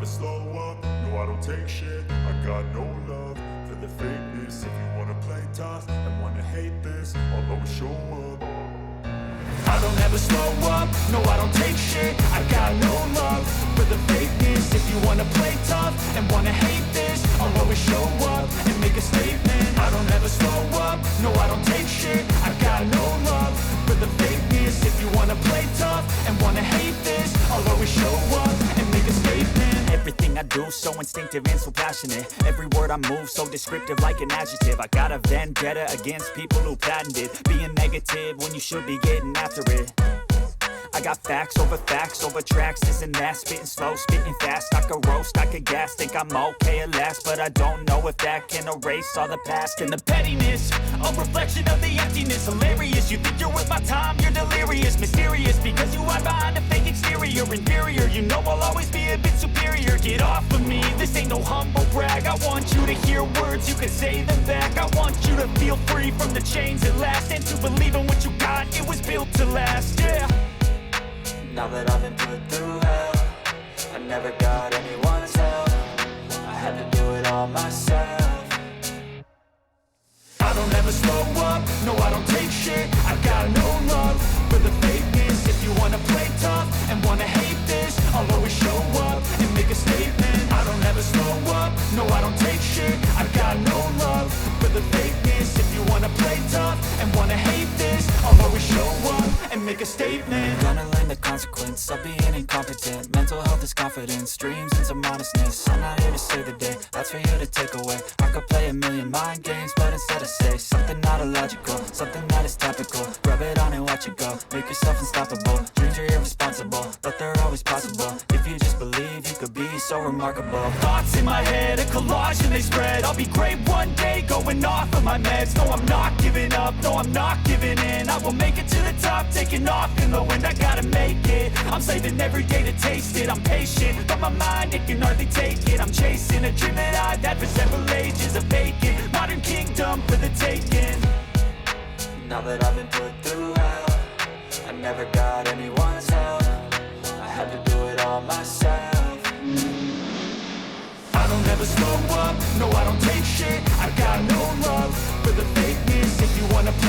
slow up, no I don't take shit. I got no love for the fakeness. If you wanna play tough and wanna hate this, I'll always show up. I don't ever slow up, no I don't take shit. I got no love for the fakeness. If you wanna play tough and wanna hate this, I'll always show up and make a statement. I don't ever slow up, no I don't take shit. I got no love for the fakeness. If you wanna play tough and wanna hate this, I'll always show up and make a statement. Everything I do so instinctive and so passionate. Every word I move so descriptive like an adjective. I got a vendetta against people who patented being negative when you should be getting after it. I got facts over tracks, this and that. Spitting slow, spitting fast. I could roast, I could gas. Think I'm okay at last, but I don't know if that can erase all the past. And the pettiness, a reflection of the emptiness. Hilarious, you think you're worth my time, you're delirious. Mysterious, because you hide behind a fake exterior. Inferior, you know I'll always be a bit superior. Get off of me, this ain't no humble brag. I want you to hear words, you can say them back. I want you to feel free from the chains at last, and to believe in what you got, it was built to last, yeah. Now that I've been put through hell, I never got anyone's help. I had to do it all myself. I don't ever slow up, no I don't take shit. I got no love for the fakeness. If you wanna play tough and wanna hate this, I'll always show up and make a statement. I don't ever slow up, no I don't take shit. I got no love for the fakeness. If you wanna play tough and wanna hate this, I'll always show up and make a statement. Gonna learn the consequence of being incompetent. Mental health is confidence, dreams and some honestness. I'm not here to save the day, that's for you to take away. I could play a million mind games, but instead I say something not illogical, something that is topical. Rub it on and watch it go, make yourself unstoppable. Dreams are irresponsible, but they're always possible. If you just believe, you could be so remarkable. Thoughts in my head, a collage and they spread. I'll be great one day, going off of my meds. No, I'm not giving up, no, I'm not giving in. I will make it to the top, taking off in the wind. I gotta make it, I'm saving every day to taste it. I'm patient, but my mind, it can hardly take it. I'm chasing a dream that I've had for several ages. A vacant, modern kingdom for the taking. Now that I've been put through hell, I never got anyone's help. I had to do it all myself. I don't ever slow up, no I don't take shit. I got no love for the fakeness. If you wanna play